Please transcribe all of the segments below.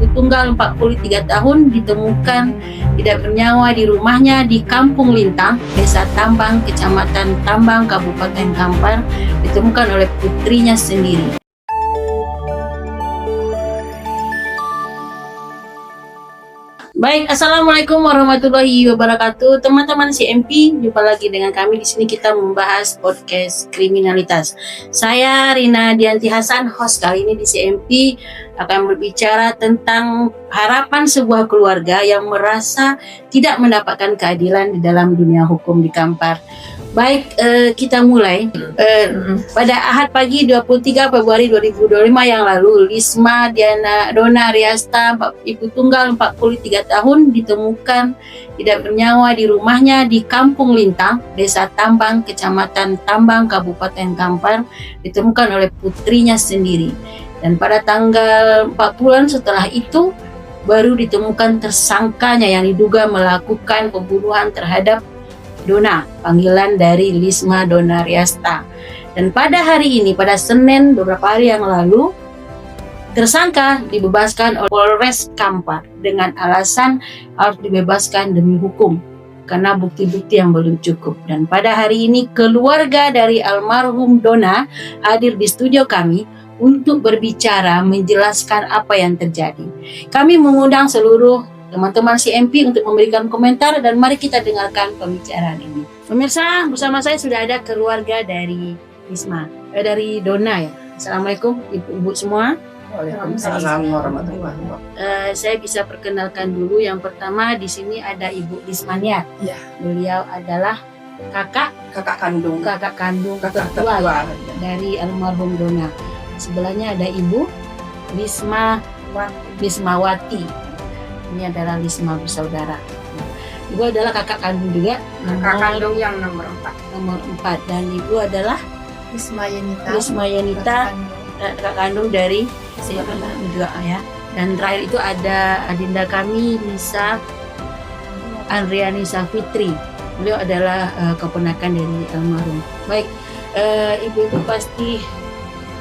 ibu tunggal 43 tahun ditemukan tidak bernyawa di rumahnya di Kampung Lintang, Desa Tambang, Kecamatan Tambang, Kabupaten Kampar, ditemukan oleh putrinya sendiri. Baik, assalamualaikum warahmatullahi wabarakatuh, teman-teman CMP. Jumpa lagi dengan kami di sini. Kita membahas podcast kriminalitas. Saya Rina Dianti Hasan, host kali ini di CMP, akan berbicara tentang harapan sebuah keluarga yang merasa tidak mendapatkan keadilan di dalam dunia hukum di Kampar. Baik, kita mulai. Pada Ahad pagi 23 Februari 2025 yang lalu, Lisma Diana Dona Riasta, ibu tunggal 43 tahun, ditemukan tidak bernyawa di rumahnya di Kampung Lintang, Desa Tambang, Kecamatan Tambang, Kabupaten Kampar, ditemukan oleh putrinya sendiri. Dan pada tanggal 4 bulan setelah itu, baru ditemukan tersangkanya yang diduga melakukan pembunuhan terhadap Dona, panggilan dari Lisma Dona Riasta. Dan pada hari ini, pada Senin beberapa hari yang lalu, tersangka dibebaskan oleh Polres Kampar dengan alasan harus dibebaskan demi hukum karena bukti-bukti yang belum cukup. Dan pada hari ini keluarga dari almarhum Dona hadir di studio kami untuk berbicara menjelaskan apa yang terjadi. Kami mengundang seluruh teman-teman CMP untuk memberikan komentar dan mari kita dengarkan pembicaraan ini. Pemirsa, bersama saya sudah ada keluarga dari Lisma, dari Dona ya. Assalamualaikum ibu-ibu semua. Waalaikumsalam warahmatullahi wabarakatuh. Saya bisa perkenalkan dulu. Yang pertama di sini ada Ibu Lismaniat. Ya. Beliau adalah kakak kandung tertua ya, dari almarhum Dona. Sebelahnya ada Ibu Lismawati. Ini adalah Lisma bersaudara. Ibu adalah kakak kandung juga. Kakak kandung yang nomor 4. Dan ibu adalah Lisma Yenita, kakak kandung dari siapa juga ya. Dan terakhir itu ada adinda kami Lisa Andriani Safitri. Beliau adalah keponakan dari almarhum. Baik, ibu-ibu pasti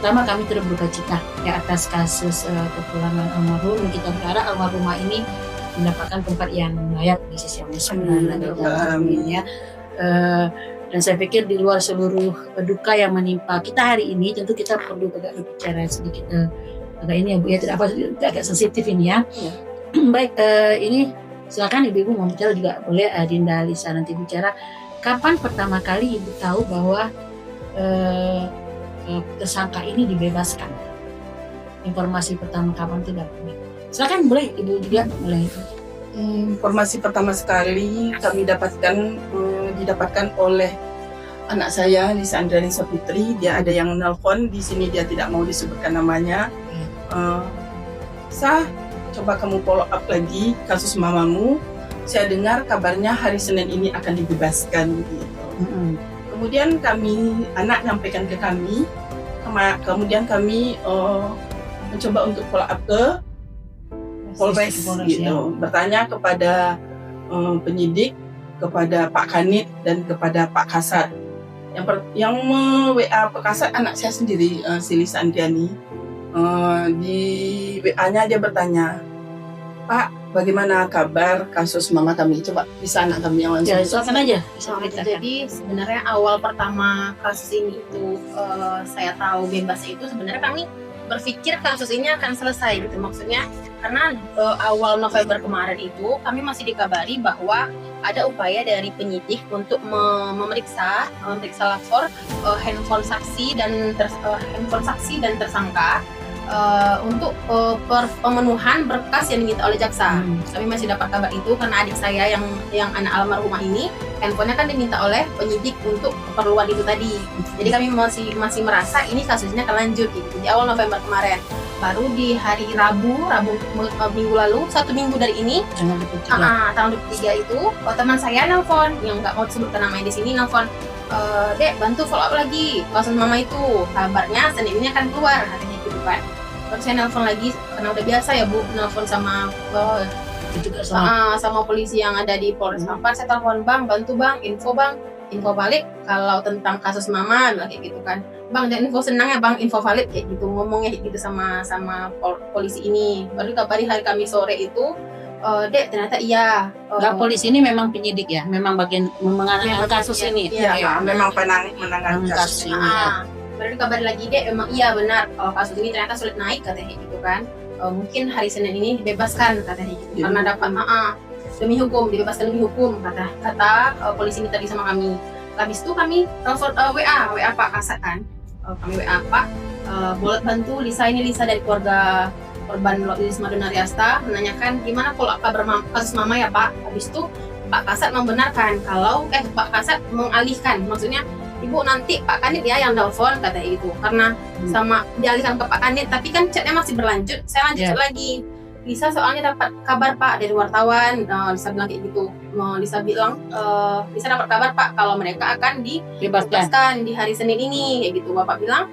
pertama kami turut berduka cita ya atas kasus kepulangan almarhum. Kita berharap almarhumah ini mendapatkan tempat yang layak di sisi Allah. Amin ya. Dan saya pikir di luar seluruh duka yang menimpa kita hari ini, tentu kita perlu agak berbicara sedikit agak ini ya Bu ya, tidak apa agak sensitif ini ya. Baik, ini silakan ibu-ibu mau bicara juga boleh. Dinda Lisa nanti bicara. Kapan pertama kali ibu tahu bahwa tersangka ini dibebaskan? Informasi pertama kapan tidak boleh? Silakan boleh ibu juga mulai. Informasi pertama sekali kami didapatkan oleh anak saya Lisa Andriani Safitri. Dia ada yang nelpon di sini, dia tidak mau disebutkan namanya. Coba kamu follow up lagi kasus mamamu. Saya dengar kabarnya hari Senin ini akan dibebaskan gitu. Kemudian anak nyampaikan ke kami, kemudian kami mencoba untuk follow up ke Polres gitu, bertanya kepada penyidik, kepada Pak Kanit dan kepada Pak Kasat. Yang WA Pak Kasat anak saya sendiri, si Lisa Andriani. Di WA-nya dia bertanya, Pak, bagaimana kabar kasus mama kami? Coba bisa anak kami yang langsung. Ya, silakan aja. Jadi sebenarnya awal pertama kasus ini itu saya tahu bebas itu sebenarnya kami berpikir kasus ini akan selesai gitu, maksudnya karena awal November kemarin itu kami masih dikabari bahwa ada upaya dari penyidik untuk memeriksa lapor handphone saksi dan tersangka untuk pemenuhan berkas yang diminta oleh jaksa. Kami masih dapat kabar itu karena adik saya yang anak almarhumah ini handphonenya kan diminta oleh penyidik untuk keperluan itu tadi. Jadi kami masih merasa ini kasusnya akan lanjut gitu. Di awal November kemarin, baru di hari Rabu minggu lalu, 1 minggu dari ini, tanggal 23 itu, teman saya nelpon yang nggak mau disebutkan namanya di sini, nelpon, Dek bantu follow up lagi kasus mama itu, kabarnya Senin ini akan keluar katanya gitu kan. Terus saya nelpon lagi karena udah biasa ya Bu, nelpon sama sama polisi yang ada di Polres Kampar. Saya telepon, Bang, bantu Bang, info balik kalau tentang kasus mama kayak gitu kan. Bang, dan info senang ya bang, info valid kayak gitu, ngomongnya gitu sama polisi ini. Baru kabari hari Kamis sore itu, Dek ternyata iya. Enggak, polisi ini memang penyidik ya, memang bagian menangani kasus ini. Iya, memang menangani kasus ini. Baru kabari lagi, Dek memang iya benar, kalau kasus ini ternyata sulit naik katanya gitu kan. Mungkin hari Senin ini dibebaskan katanya gitu, karena dapat demi hukum, dibebaskan demi hukum kata polisi ini tadi sama kami. Habis itu kami telepon WA Pak Kasat kan. Kami WA Pak, boleh bantu Lisa dari keluarga korban Wisma Donariasta, menanyakan gimana kalau kabar kasus mama ya Pak. Habis itu Pak Kasat membenarkan kalau Pak Kasat mengalihkan, maksudnya Ibu nanti Pak Kanit ya yang telepon katanya itu, karena sama dialihkan ke Pak Kanit, tapi kan chatnya masih berlanjut. Saya lanjut lagi, Lisa soalnya dapat kabar Pak dari wartawan, Lisa bilang kayak gitu. Lisa bilang Lisa dapat kabar Pak kalau mereka akan dibebaskan di hari Senin ini kayak gitu. Bapak bilang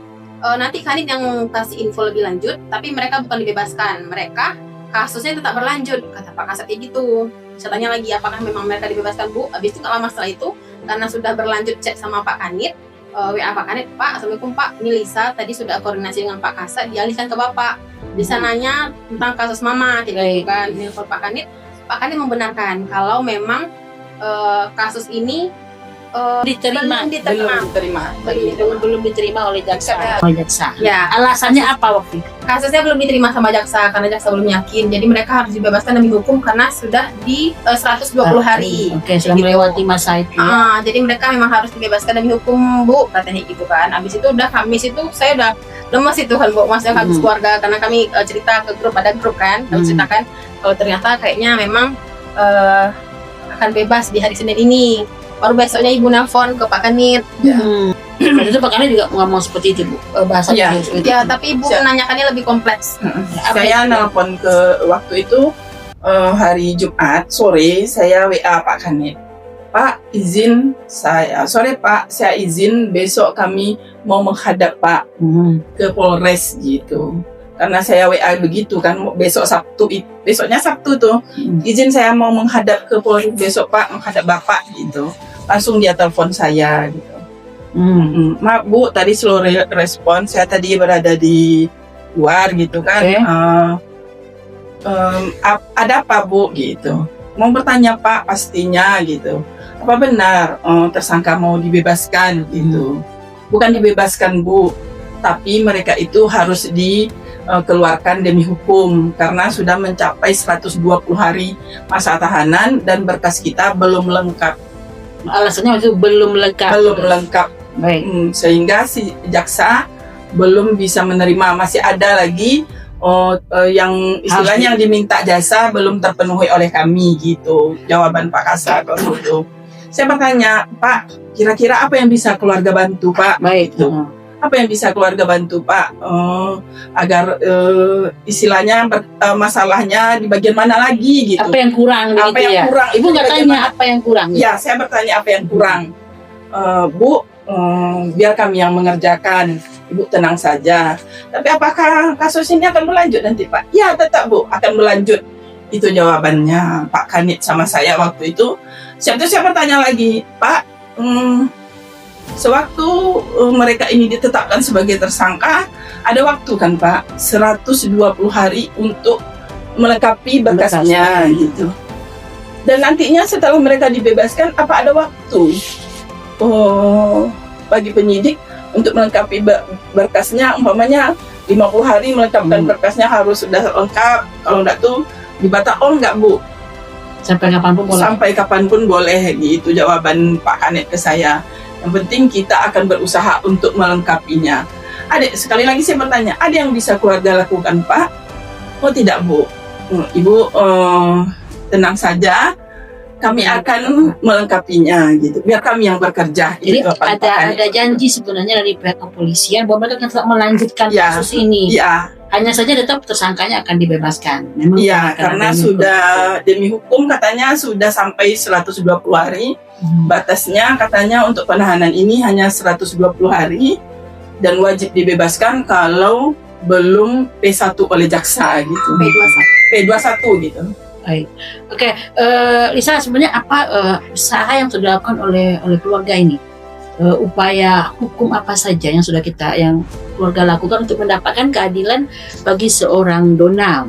nanti Kanit yang kasih info lebih lanjut, tapi mereka bukan dibebaskan, mereka kasusnya tetap berlanjut, kata Pak Kasat kayak gitu. Saya tanya lagi apakah memang mereka dibebaskan Bu. Habis itu gak lama setelah itu, karena sudah berlanjut chat sama Pak Kanit, WA Pak Kanit, Pak Assalamualaikum Pak, ini Lisa tadi sudah koordinasi dengan Pak Kasat, dialihkan ke Bapak. Bisa nanya tentang kasus mama kayak gitu kan. Ini Pak Kanit membenarkan kalau memang kasus ini belum diterima oleh jaksa. Ya, Alasannya apa waktu itu? kasusnya belum diterima sama jaksa karena jaksa belum yakin. Jadi mereka harus dibebaskan demi hukum karena sudah di 120 hari. Oke, sudah melewati masa itu. Jadi mereka memang harus dibebaskan demi hukum Bu, katanya gitu kan. Habis itu udah Kamis itu saya udah lemes itu kan Bu, maksudnya habis keluarga, karena kami cerita ke grup, ada grup kan, kami ceritakan kalau ternyata kayaknya memang akan bebas di hari Senin ini. Baru besoknya Ibu nelpon ke Pak Kanit. Waktu itu Pak Kanit juga ngomong seperti itu Bu, bahasanya seperti itu. Ya, tapi Ibu menanyakannya lebih kompleks. Saya nelpon ke waktu itu hari Jumat sore, saya WA Pak Kanit. Pak, izin saya, sore Pak, saya izin besok kami mau menghadap Pak ke Polres gitu. Karena saya WA begitu kan, besok Sabtu, besoknya Sabtu tuh, izin saya mau menghadap ke Polres besok Pak, menghadap Bapak gitu. Langsung dia telepon saya gitu. Maaf Bu, tadi slow respon, saya tadi berada di luar gitu kan. Ada apa Bu gitu? Mau bertanya Pak pastinya gitu. Apa benar tersangka mau dibebaskan gitu? Bukan dibebaskan Bu, tapi mereka itu harus dikeluarkan demi hukum karena sudah mencapai 120 hari masa tahanan dan berkas kita belum lengkap. Alasannya itu belum lengkap. Baik. Sehingga si jaksa belum bisa menerima, masih ada lagi yang istilahnya yang diminta jasa belum terpenuhi oleh kami gitu. Jawaban Pak Kasat waktu itu. Saya bertanya, Pak, kira-kira apa yang bisa keluarga bantu Pak? Baik. Gitu. Apa yang bisa keluarga bantu Pak agar istilahnya masalahnya di bagian mana lagi gitu? Apa yang kurang? Apa gitu yang kurang? Ibu nggak tanya apa yang kurang? Ya, saya bertanya apa yang kurang. Bu, biar kami yang mengerjakan. Ibu tenang saja. Tapi apakah kasus ini akan berlanjut nanti Pak? Ya, tetap Bu, akan berlanjut. Itu jawabannya Pak Kanit sama saya waktu itu. Siap itu saya bertanya lagi, Pak, sewaktu mereka ini ditetapkan sebagai tersangka, ada waktu kan Pak, 120 hari untuk melengkapi berkasnya gitu. Dan nantinya setelah mereka dibebaskan, apa ada waktu bagi penyidik untuk melengkapi berkasnya, umpamanya 50 hari melengkapkan berkasnya harus sudah lengkap, kalau enggak tuh dibatalkan. Oh enggak Bu, sampai kapanpun boleh. Sampai kapanpun boleh gitu jawaban Pak Kanit ke saya. Yang penting kita akan berusaha untuk melengkapinya. Sekali lagi saya bertanya, ada yang bisa keluarga lakukan Pak? Oh tidak Bu, Ibu tenang saja, kami akan melengkapinya gitu. Biar kami yang bekerja. Jadi gitu, ada janji sebenarnya dari pihak kepolisian bahwa mereka akan tetap melanjutkan kasus ini. Iya. Hanya saja tetap tersangkanya akan dibebaskan. Iya, karena sudah demi hukum katanya sudah sampai 120 hari. Batasnya katanya untuk penahanan ini hanya 120 hari dan wajib dibebaskan kalau belum P1 oleh jaksa gitu. P21 gitu. Baik. Oke, Lisa, sebenarnya apa usaha yang sudah dilakukan oleh keluarga ini upaya hukum apa saja yang sudah yang keluarga lakukan untuk mendapatkan keadilan bagi seorang Dona?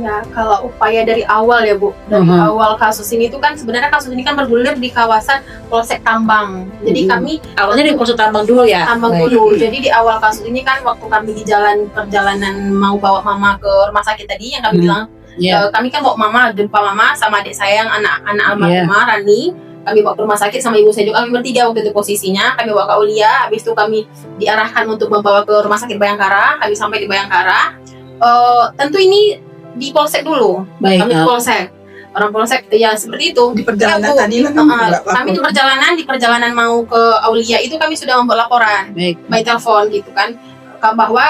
Ya, kalau upaya dari awal ya Bu, dari awal kasus ini tuh kan sebenarnya kasus ini kan bergulir di kawasan Polsek Tambang. Jadi kami awalnya di Polsek Tambang dulu ya. Tambang dulu. Jadi di awal kasus ini kan waktu kami di perjalanan mau bawa mama ke rumah sakit tadi yang kami bilang, kami kan bawa mama, jumpa mama sama adik saya yang anak almarhumah Rani. Kami bawa ke rumah sakit sama ibu saya juga, kami bertiga waktu itu posisinya. Kami bawa ke Aulia, habis itu kami diarahkan untuk membawa ke rumah sakit Bayangkara. Kami sampai di Bayangkara. Tentu ini di Polsek dulu. Kami di Polsek. Orang Polsek ya seperti itu. Di perjalanan tadi lah kami di perjalanan mau ke Aulia itu kami sudah membuat laporan by telepon gitu kan, bahwa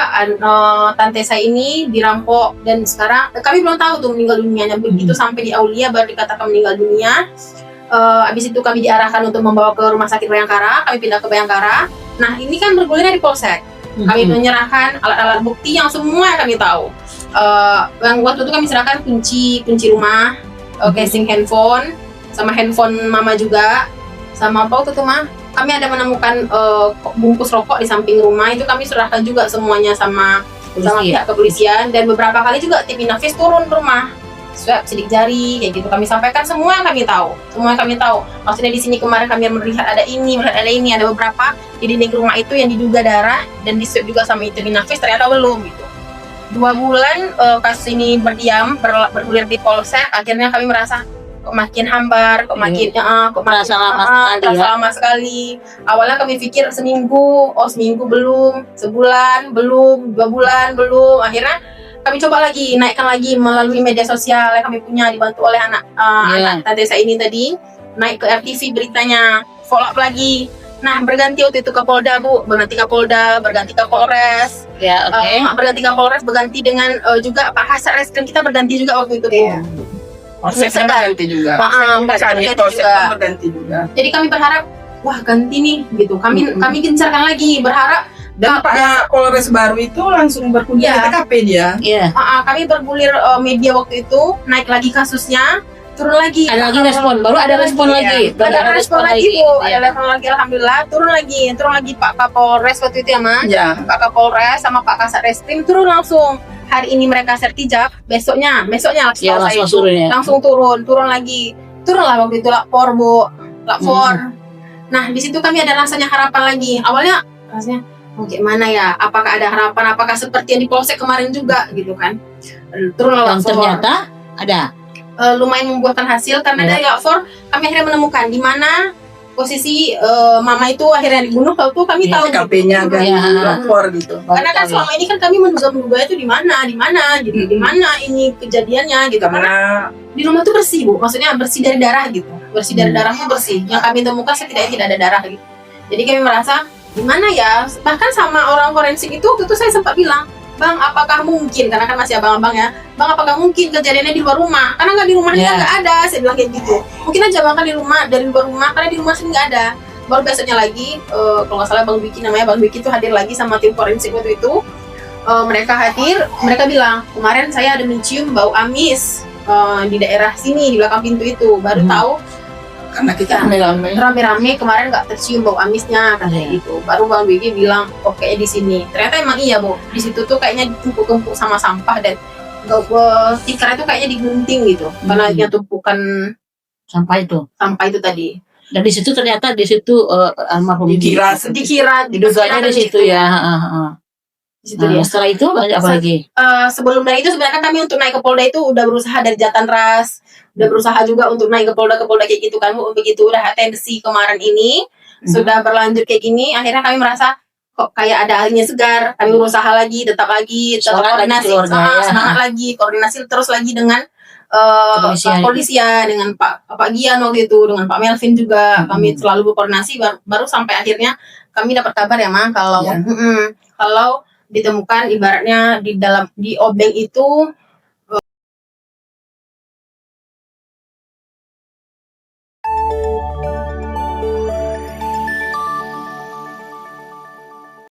tante saya ini dirampok dan sekarang kami belum tahu tuh meninggal dunianya. Begitu sampai di Aulia baru dikatakan meninggal dunia. Habis itu kami diarahkan untuk membawa ke rumah sakit Bayangkara. Kami pindah ke Bayangkara. Nah ini kan bergulirnya di Polsek. Kami menyerahkan alat-alat bukti yang semua kami tahu. Yang waktu itu kami serahkan kunci rumah, casing handphone, sama handphone mama juga, sama apa waktu itu mah kami ada menemukan bungkus rokok di samping rumah, itu kami serahkan juga semuanya sama pihak kepolisian. Dan beberapa kali juga tim Inafis turun ke rumah, swab sidik jari kayak gitu, kami sampaikan semua yang kami tahu, maksudnya di sini kemarin kami melihat ada ini, ada beberapa di dinding rumah itu yang diduga darah dan di swab juga sama tim Inafis, ternyata belum gitu. 2 bulan kasus ini bergulir di Polsek, akhirnya kami merasa kok makin hambar, kok makin lama sekali. Awalnya kami pikir seminggu belum, sebulan belum, 2 bulan belum. Akhirnya kami coba lagi naikkan lagi melalui media sosial yang kami punya, dibantu oleh anak tante saya ini tadi, naik ke RTV beritanya, follow up lagi. Nah, berganti waktu itu ke Polda, Bu. Berganti ke Polda, berganti ke Polres. Ya, berganti ke Polres, berganti dengan juga Pak Kasat Reskrim kita berganti juga waktu itu, Bu. Polsek berganti juga. Berganti juga. Jadi kami berharap, wah ganti nih, gitu. Kami gencarkan lagi, berharap. Dan Pak Polres baru itu langsung berkunjung ke TKP dia. Kami bergulir media waktu itu, naik lagi kasusnya. Turun lagi. Ada lagi respon, baru ada respon lagi. Ada respon lagi, Bu. Ada respon lagi, alhamdulillah. Turun lagi Pak Kapolres waktu itu ya, Ma. Pak Kapolres sama Pak Kasat Reskrim turun langsung. Hari ini mereka sertijab, besoknya langsung turun lagi. Turunlah waktu itu lapor, Bu. Nah, di situ kami ada rasanya harapan lagi. Awalnya rasanya gimana ya? Apakah ada harapan? Apakah seperti yang di Polsek kemarin juga gitu kan? Turunlah lapor. Ternyata ada. Lumayan membuahkan hasil karena dari lapor kami akhirnya menemukan di mana posisi mama itu akhirnya dibunuh. Lalu kami tahu TKP-nya lapor gitu. Karena kan selama ini kan kami menduga itu di mana ini kejadiannya gitu. Karena di rumah tuh bersih, Bu. Maksudnya bersih dari darah gitu. Bersih dari darah tuh bersih. Yang kami temukan setidaknya tidak ada darah gitu. Jadi kami merasa gimana ya? Bahkan sama orang forensik itu waktu itu saya sempat bilang, Bang, apakah mungkin, karena kan masih abang-abang ya, Bang, apakah mungkin kejadiannya di luar rumah? Karena nggak di rumahnya nggak ada, saya bilang kayak gitu. Mungkin aja Bang kan dari luar rumah, karena di rumah sini nggak ada. Baru besoknya lagi, kalau nggak salah Bang Wiki namanya, Bang Wiki itu hadir lagi sama tim forensik waktu itu. Mereka bilang, kemarin saya ada mencium bau amis di daerah sini, di belakang pintu itu. Baru tahu, karena kita rame-rame kemarin nggak tercium bau amisnya katanya gitu. Baru Bang Wiki bilang, oh kayaknya di sini. Ternyata emang iya, Bu. Di situ tuh kayaknya ditumpuk-tumpuk sama sampah dan tikar itu kayaknya digunting gitu. Karena yang tumpukan sampah itu tadi. Dan di situ ternyata almarhum dikira diduganya di situ ya. Di situ dia. Setelah itu apa lagi? Sebelum dari itu sebenarnya kami untuk naik ke Polda itu udah berusaha dari Jatanras, udah berusaha juga untuk naik ke Polda kayak gitu kan, Bu. Begitu udah atensi kemarin ini sudah berlanjut kayak gini, akhirnya kami merasa kok kayak ada angin segar. Kami berusaha lagi, tetap koordinasi, semangat lagi, koordinasi terus lagi dengan kepolisian, dengan Pak Gian waktu itu, dengan Pak Melvin juga. Kami selalu berkoordinasi, baru sampai akhirnya kami dapat kabar ya, Mang, kalau ditemukan ibaratnya di obeng itu